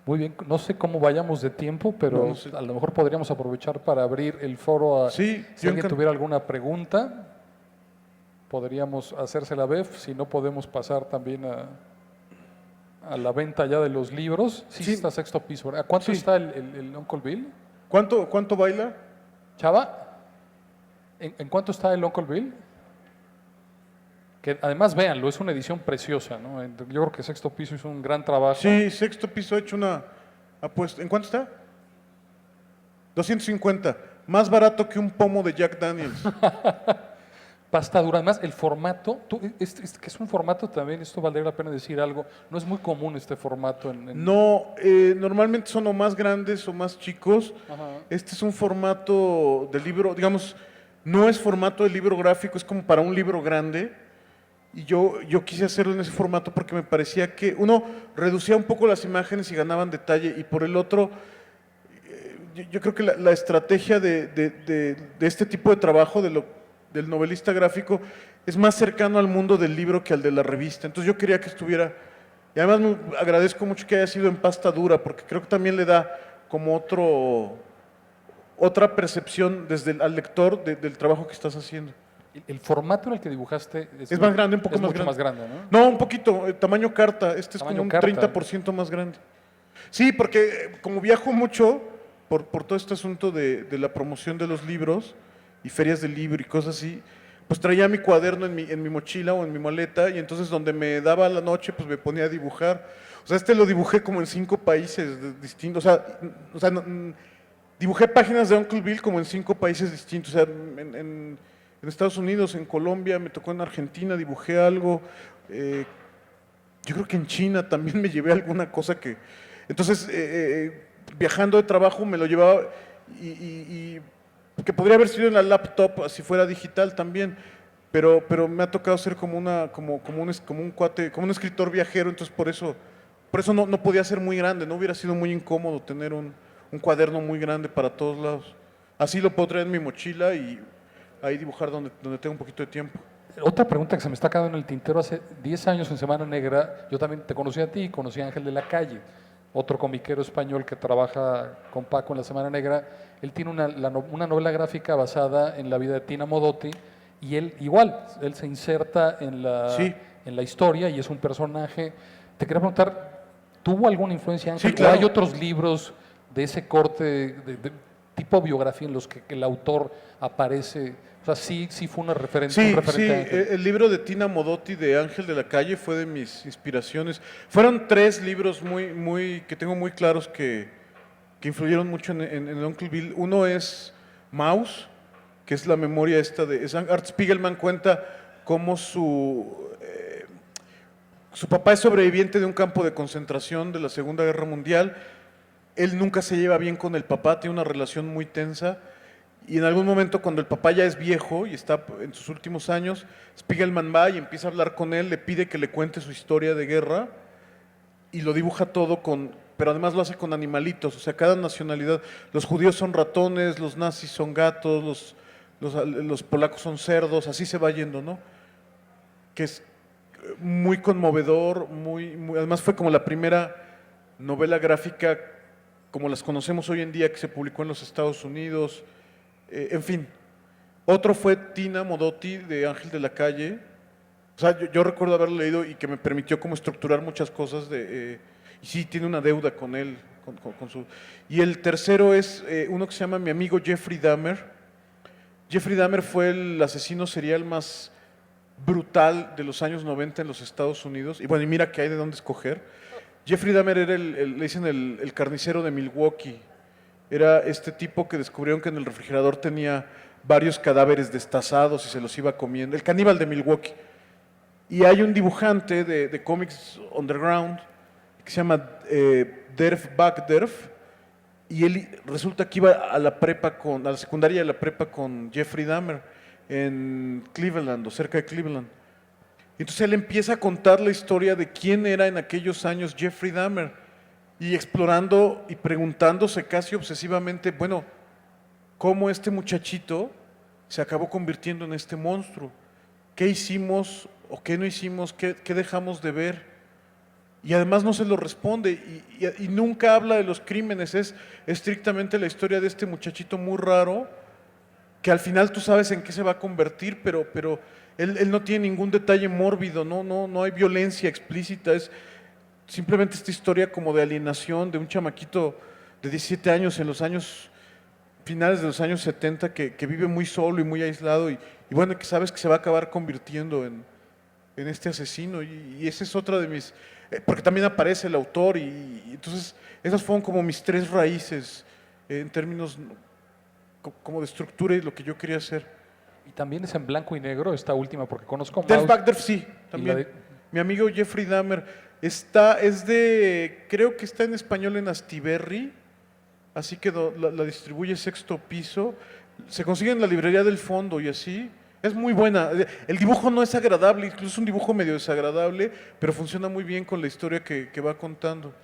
Muy bien, no sé cómo vayamos de tiempo, pero no sé. A lo mejor podríamos aprovechar para abrir el foro a si alguien tuviera alguna pregunta, podríamos hacérsela a Bev, si no podemos pasar también a la venta ya de los libros. Sí. Está Sexto Piso. ¿A cuánto está el Uncle Bill? ¿Cuánto baila? Chava, ¿en cuánto está el Uncle Bill? Que además, véanlo, es una edición preciosa, ¿no? Yo creo que Sexto Piso hizo un gran trabajo. Sí, Sexto Piso ha hecho una apuesta. ¿En cuánto está? 250. Más barato que un pomo de Jack Daniels. Pasta dura. Además, el formato, que es un formato también, esto valdría la pena decir algo, no es muy común este formato No, normalmente son o más grandes o más chicos. Ajá. Este es un formato de libro, digamos, no es formato de libro gráfico, es como para un libro grande. Y yo quise hacerlo en ese formato porque me parecía que uno reducía un poco las imágenes y ganaban detalle, y por el otro, yo creo que la estrategia de este tipo de trabajo del novelista gráfico es más cercano al mundo del libro que al de la revista. Entonces yo quería que estuviera, y además agradezco mucho que haya sido en pasta dura, porque creo que también le da como otra percepción desde al lector del trabajo que estás haciendo. El formato en el que dibujaste Es más grande, un poco es más mucho grande. más grande, ¿no? No, un poquito, tamaño carta. Este es Tamaño como un carta. 30% más grande. Sí, porque como viajo mucho por todo este asunto de la promoción de los libros y ferias del libro y cosas así, pues traía mi cuaderno en mi mochila o en mi maleta, y entonces donde me daba la noche, pues me ponía a dibujar. O sea, este lo dibujé como en 5 países distintos. O sea dibujé páginas de Uncle Bill como en 5 países distintos. O sea, en Estados Unidos, en Colombia, me tocó en Argentina, dibujé algo. Yo creo que en China también me llevé alguna cosa que... Entonces, viajando de trabajo me lo llevaba, y que podría haber sido en la laptop si fuera digital también, pero me ha tocado ser como un cuate, como un escritor viajero. Entonces por eso no podía ser muy grande, no hubiera sido muy incómodo tener un cuaderno muy grande para todos lados. Así lo puedo traer en mi mochila y ahí dibujar donde tengo un poquito de tiempo. Otra pregunta que se me está quedando en el tintero: hace 10 años en Semana Negra, yo también te conocí a ti, conocí a Ángel de la Calle, otro comiquero español que trabaja con Paco en la Semana Negra. Él tiene una novela gráfica basada en la vida de Tina Modotti, y él igual, él se inserta Sí, en la historia y es un personaje. Te quería preguntar, ¿tuvo alguna influencia Ángel? sí, ¿O hay claro. otros libros de ese corte, tipo biografía, en los que el autor aparece? O sea, sí fue un Sí, referente sí, a Ángel. el libro de Tina Modotti de Ángel de la Calle fue de mis inspiraciones. Fueron 3 libros que tengo muy claros que influyeron mucho en Uncle Bill. Uno es Maus, que es la memoria esta Art Spiegelman cuenta cómo su papá es sobreviviente de un campo de concentración de la Segunda Guerra Mundial. Él nunca se lleva bien con el papá, tiene una relación muy tensa. Y en algún momento, cuando el papá ya es viejo y está en sus últimos años, Spiegelman va y empieza a hablar con él, le pide que le cuente su historia de guerra, y lo dibuja todo pero además lo hace con animalitos. O sea, cada nacionalidad, los judíos son ratones, los nazis son gatos, los polacos son cerdos, así se va yendo, ¿no? Que es muy conmovedor, además fue como la primera novela gráfica como las conocemos hoy en día, que se publicó en los Estados Unidos. En fin, otro fue Tina Modotti de Ángel de la Calle. O sea, yo recuerdo haberlo leído y que me permitió como estructurar muchas cosas y sí, tiene una deuda con él, con su... Y el tercero es uno que se llama Mi amigo Jeffrey Dahmer. Jeffrey Dahmer fue el asesino serial más brutal de los años 90 en los Estados Unidos. Y bueno, y mira que hay de dónde escoger. Jeffrey Dahmer era le dicen el carnicero de Milwaukee. Era este tipo que descubrieron que en el refrigerador tenía varios cadáveres destazados y se los iba comiendo. El caníbal de Milwaukee. Y hay un dibujante de cómics underground que se llama Derf Backderf, y él resulta que iba a la secundaria y a la prepa con Jeffrey Dahmer en Cleveland, o cerca de Cleveland. Entonces él empieza a contar la historia de quién era en aquellos años Jeffrey Dahmer, y explorando y preguntándose casi obsesivamente, bueno, ¿cómo este muchachito se acabó convirtiendo en este monstruo? ¿Qué hicimos o qué no hicimos? ¿Qué dejamos de ver? Y además no se lo responde, y nunca habla de los crímenes. Es estrictamente la historia de este muchachito muy raro, que al final tú sabes en qué se va a convertir, pero él no tiene ningún detalle mórbido, no hay violencia explícita. Es simplemente esta historia como de alienación de un chamaquito de 17 años en los años finales de los años 70, que vive muy solo y muy aislado, y bueno, que sabes que se va a acabar convirtiendo en este asesino. Y esa es otra de mis... porque también aparece el autor, y entonces esas fueron como mis 3 raíces en términos como de estructura y lo que yo quería hacer. Y también es en blanco y negro esta última, porque conozco Death Maus Bagder sí, y también. la de- Mi amigo Jeffrey Dahmer creo que está en español en Astiberri, así que la distribuye Sexto Piso. Se consigue en la librería del fondo y así. Es muy buena. El dibujo no es agradable, incluso es un dibujo medio desagradable, pero funciona muy bien con la historia que va contando.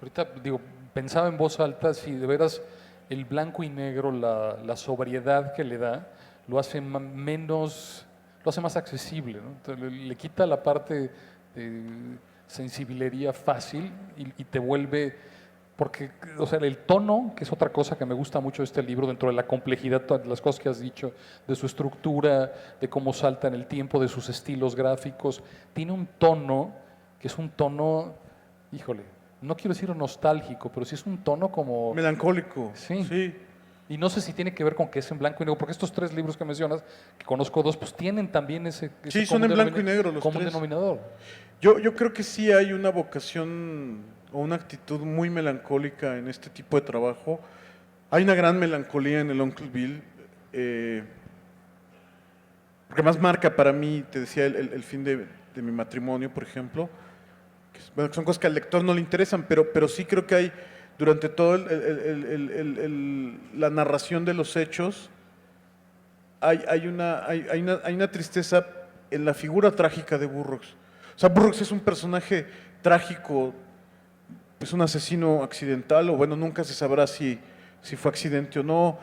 ahorita digo, pensaba en voz alta si de veras el blanco y negro, la sobriedad que le da, lo hace menos, lo hace más accesible, ¿no? Entonces, le quita la parte de sensibilería fácil y te vuelve, porque, o sea, el tono, que es otra cosa que me gusta mucho de este libro, dentro de la complejidad, todas las cosas que has dicho, de su estructura, de cómo salta en el tiempo, de sus estilos gráficos, tiene un tono que es un tono, híjole, no quiero decir nostálgico, pero sí es un tono como, Melancólico. sí. Sí. Y no sé si tiene que ver con que es en blanco y negro, porque estos tres libros que mencionas, que conozco dos, pues tienen también ese Sí, son en blanco y negro los común tres. denominador. Yo creo que sí hay una vocación o una actitud muy melancólica en este tipo de trabajo. Hay una gran melancolía en el Uncle Bill, porque más marca para mí, te decía, el fin de mi matrimonio, por ejemplo. Bueno, que son cosas que al lector no le interesan, pero sí creo que hay, durante todo la narración de los hechos, hay una tristeza en la figura trágica de Burroughs. O sea, Burroughs es un personaje trágico, es un asesino accidental, o bueno, nunca se sabrá si fue accidente o no.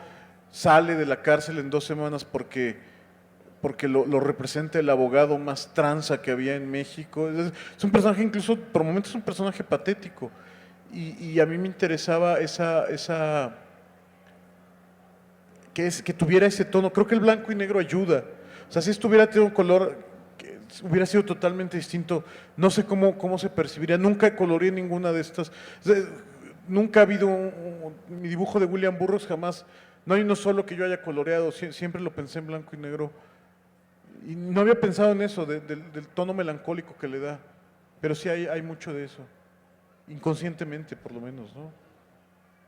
Sale de la cárcel en 2 semanas porque lo representa el abogado más tranza que había en México. Es un personaje, incluso por momentos, es un personaje patético. Y a mí me interesaba que tuviera ese tono. Creo que el blanco y negro ayuda. O sea, si esto hubiera tenido un color, que hubiera sido totalmente distinto. No sé cómo se percibiría. Nunca coloreé ninguna de estas. O sea, nunca ha habido mi dibujo de William Burroughs, jamás. No hay uno solo que yo haya coloreado. Siempre lo pensé en blanco y negro. Y no había pensado en eso, del tono melancólico que le da. Pero sí hay mucho de eso. Inconscientemente, por lo menos, ¿no?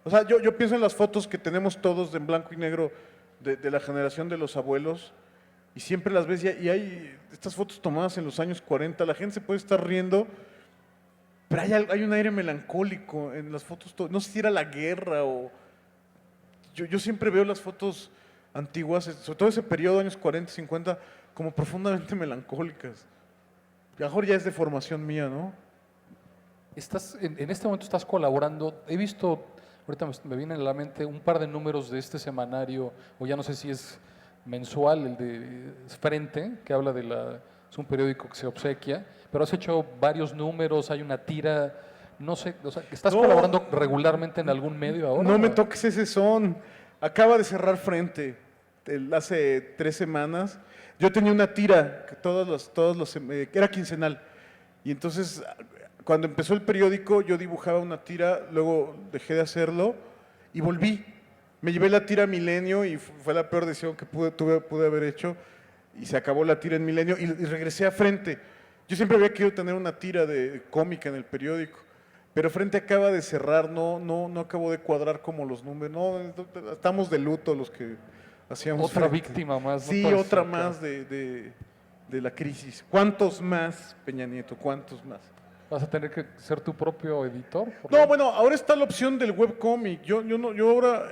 O sea, yo pienso en las fotos que tenemos todos de en blanco y negro de la generación de los abuelos, y siempre las ves y hay estas fotos tomadas en los años 40, la gente se puede estar riendo, pero hay un aire melancólico en las fotos, no sé si era la guerra o... Yo siempre veo las fotos antiguas, sobre todo ese periodo, años 40, 50, como profundamente melancólicas. A lo mejor ya es de formación mía, ¿no? Estás, en este momento estás colaborando. He visto, ahorita me viene a la mente un par de números de este semanario, o ya no sé si es mensual, el de Frente, que habla es un periódico que se obsequia, pero has hecho varios números, hay una tira, no sé, o sea, ¿estás No, colaborando regularmente en algún medio ahora? no me toques ese son. Acaba de cerrar Frente hace 3 semanas. Yo tenía una tira que era quincenal. Y entonces, cuando empezó el periódico, yo dibujaba una tira, luego dejé de hacerlo y volví. Me llevé la tira a Milenio y fue la peor decisión que pude haber hecho. Y se acabó la tira en Milenio y regresé a Frente. Yo siempre había querido tener una tira de cómica en el periódico. Pero Frente acaba de cerrar, no acabó de cuadrar como los números. No, estamos de luto los que hacíamos Otra Frente. víctima más. No Sí, puede otra ser, más de la crisis. ¿Cuántos más, Peña Nieto? ¿Cuántos más? ¿Vas a tener que ser tu propio editor? No, bueno, ahora está la opción del webcomic. Yo ahora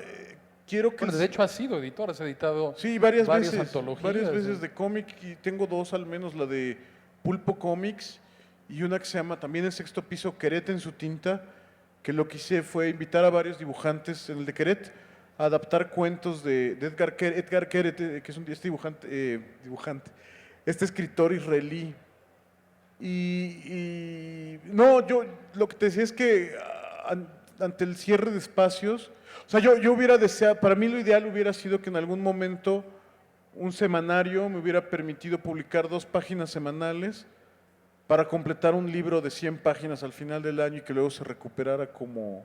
quiero que... Bueno, de hecho has sido editor, has editado Sí, varias antologías. varias veces de cómic y tengo dos al menos, la de Pulpo Comics y una que se llama también en Sexto Piso, Queret en su tinta, que lo que hice fue invitar a varios dibujantes en el de Queret a adaptar cuentos de Edgar Queret, que es este este escritor israelí. No, yo lo que te decía es que ante el cierre de espacios, o sea, yo hubiera deseado, para mí lo ideal hubiera sido que en algún momento un semanario me hubiera permitido publicar 2 páginas semanales para completar un libro de 100 páginas al final del año y que luego se recuperara como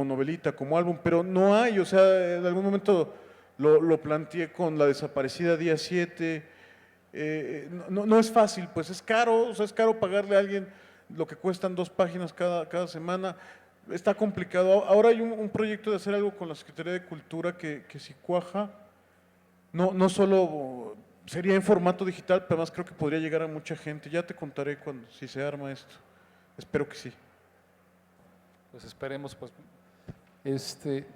novelita, como álbum, pero no hay, o sea, en algún momento lo planteé con La desaparecida Día 7. No es fácil, pues es caro, o sea, es caro pagarle a alguien lo que cuestan 2 páginas cada semana. Está complicado. Ahora hay un proyecto de hacer algo con la Secretaría de Cultura que si cuaja, no solo sería en formato digital, pero además creo que podría llegar a mucha gente. Ya te contaré si se arma esto. Espero que sí. Pues esperemos, pues.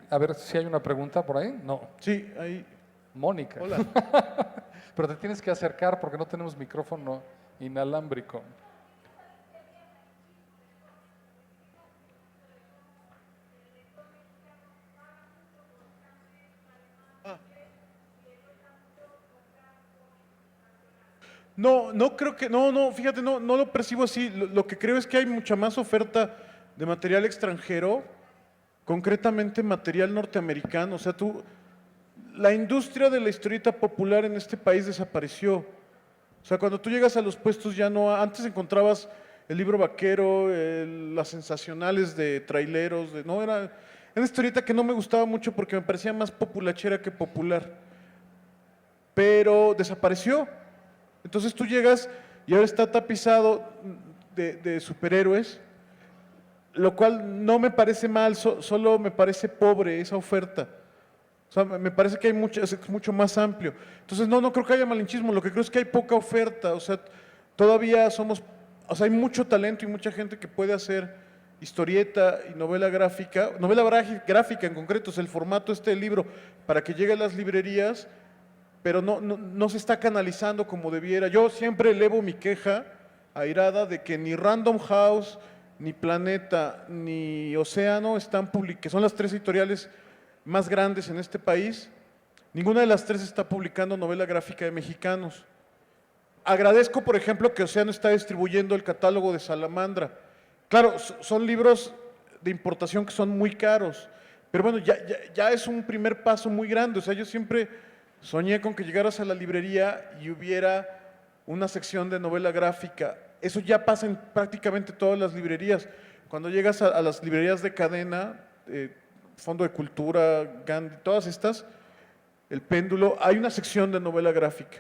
A ver si hay una pregunta por ahí. No, Sí, ahí. Mónica. Hola. Pero te tienes que acercar porque no tenemos micrófono inalámbrico. No creo que, no, fíjate, no lo percibo así. Lo que creo es que hay mucha más oferta de material extranjero, concretamente material norteamericano. O sea, la industria de la historieta popular en este país desapareció. O sea, cuando tú llegas a los puestos ya no, antes encontrabas el libro vaquero, las sensacionales de traileros, no, era una historieta que no me gustaba mucho porque me parecía más populachera que popular, pero desapareció. Entonces tú llegas y ahora está tapizado de superhéroes, lo cual no me parece mal, solo me parece pobre esa oferta. O sea, me parece que es mucho más amplio. Entonces, no creo que haya malinchismo, lo que creo es que hay poca oferta. O sea, todavía hay mucho talento y mucha gente que puede hacer historieta y novela gráfica, gráfica en concreto, es el formato del libro, para que llegue a las librerías, pero no se está canalizando como debiera. Yo siempre elevo mi queja airada de que ni Random House, ni Planeta, ni Océano están publicados, que son las tres editoriales más grandes en este país, ninguna de las tres está publicando novela gráfica de mexicanos. Agradezco, por ejemplo, que Océano está distribuyendo el catálogo de Salamandra. Claro, son libros de importación que son muy caros, pero bueno, ya es un primer paso muy grande. O sea, yo siempre soñé con que llegaras a la librería y hubiera una sección de novela gráfica. Eso ya pasa en prácticamente todas las librerías. Cuando llegas a las librerías de cadena, Fondo de Cultura, Gandhi, todas estas, El Péndulo, hay una sección de novela gráfica.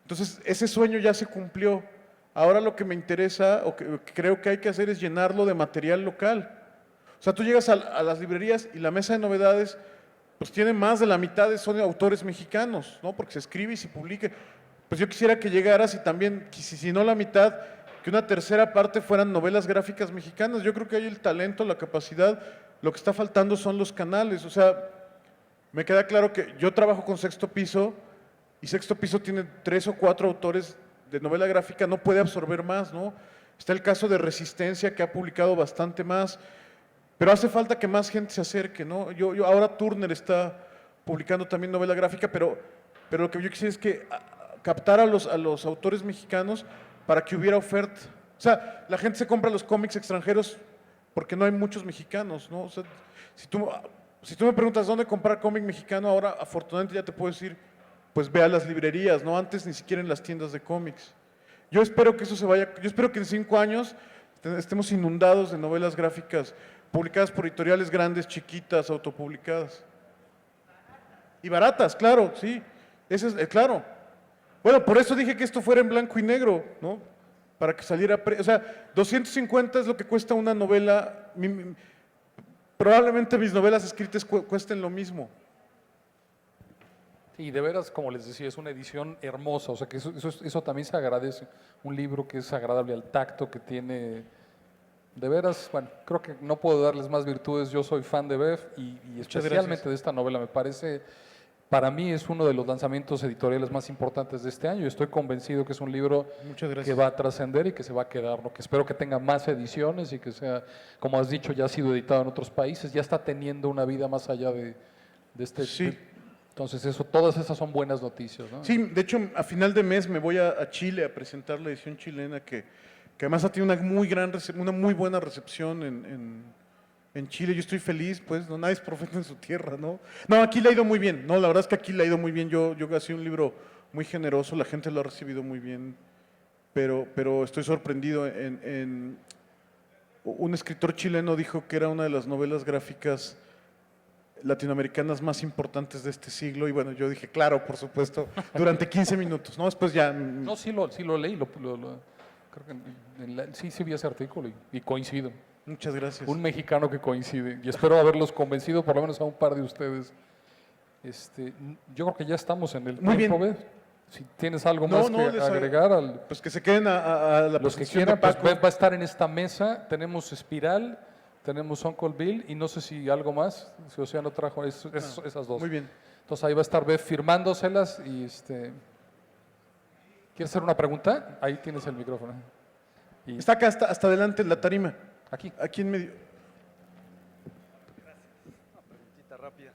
Entonces, ese sueño ya se cumplió. Ahora lo que me interesa, o que creo que hay que hacer, es llenarlo de material local. O sea, tú llegas a las librerías y la mesa de novedades, pues tiene más de la mitad son de autores mexicanos, ¿no? Porque se escribe y se publica. Pues yo quisiera que llegaras y también, si no la mitad, que una tercera parte fueran novelas gráficas mexicanas. Yo creo que hay el talento, la capacidad, lo que está faltando son los canales. O sea, me queda claro que yo trabajo con Sexto Piso y Sexto Piso tiene 3 o 4 autores de novela gráfica, no puede absorber más, ¿no? Está el caso de Resistencia, que ha publicado bastante más, pero hace falta que más gente se acerque, ¿no? Ahora Turner está publicando también novela gráfica, pero lo que yo quisiera es que captar a los autores mexicanos para que hubiera oferta. O sea, la gente se compra los cómics extranjeros porque no hay muchos mexicanos, ¿no? O sea, si tú me preguntas dónde comprar cómic mexicano, ahora afortunadamente ya te puedo decir, pues ve a las librerías, ¿no? Antes ni siquiera en las tiendas de cómics. Yo espero que eso se vaya, yo espero que en 5 años estemos inundados de novelas gráficas publicadas por editoriales grandes, chiquitas, autopublicadas. Y baratas, claro, sí. Ese es, claro. Bueno, por eso dije que esto fuera en blanco y negro, ¿no? Para que saliera, o sea, 250 es lo que cuesta una novela. Probablemente mis novelas escritas cuesten lo mismo. Y de veras, como les decía, es una edición hermosa, o sea que eso también se agradece. Un libro que es agradable al tacto, que tiene, de veras, bueno, creo que no puedo darles más virtudes, yo soy fan de Bev y especialmente de esta novela, me parece, para mí es uno de los lanzamientos editoriales más importantes de este año y estoy convencido que es un libro que va a trascender y que se va a quedar, ¿no? Que espero que tenga más ediciones y que sea, como has dicho, ya ha sido editado en otros países, ya está teniendo una vida más allá de este... Sí. Entonces, todas esas son buenas noticias, ¿no? Sí, de hecho, a final de mes me voy a Chile a presentar la edición chilena que además ha tenido una muy buena recepción en Chile. Yo estoy feliz, pues, no nadie es profeta en su tierra, ¿no? No, aquí le ha ido muy bien, no, la verdad es que aquí le ha ido muy bien. Yo he sido un libro muy generoso, la gente lo ha recibido muy bien, pero estoy sorprendido. Un escritor chileno dijo que era una de las novelas gráficas latinoamericanas más importantes de este siglo, y bueno, yo dije, claro, por supuesto, durante 15 minutos, ¿no? Después ya... No, sí lo leí, creo que sí vi ese artículo y coincido. Muchas gracias. Un mexicano que coincide, y espero haberlos convencido por lo menos a un par de ustedes. Yo creo que ya estamos en el Muy tiempo, bien. ¿ves? Si tienes algo No, más no, que les- agregar al... Pues que se queden a la Los que presentación quieran, de pues Paco. va a estar en esta mesa. Tenemos Espiral, tenemos Uncle Bill y no sé si algo más, si Océano trajo esas dos. Muy bien. Entonces ahí va a estar Bev firmándoselas y ¿Quieres hacer una pregunta? Ahí tienes el micrófono. Y Está acá hasta adelante en la tarima, aquí. aquí en medio. Preguntita rápida.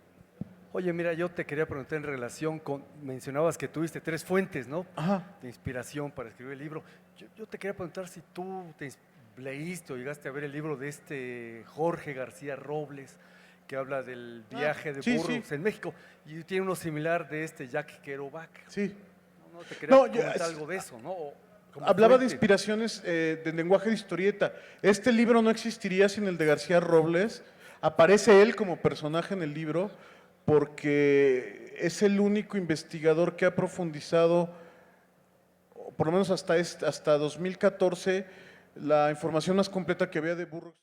Oye, mira, yo te quería preguntar en relación con, mencionabas que tuviste 3 fuentes, ¿no? Ajá. De inspiración para escribir el libro. Yo te quería preguntar si tú leíste o llegaste a ver el libro de Jorge García Robles, que habla del viaje de sí, burros sí. en México, y tiene uno similar de Jack Kerouac. Sí. No, te quería No, yo- comentar algo de eso, ¿no? O como Hablaba de fuente. inspiraciones de lenguaje de historieta. Este libro no existiría sin el de García Robles. Aparece él como personaje en el libro porque es el único investigador que ha profundizado, por lo menos hasta 2014, la información más completa que había de burros.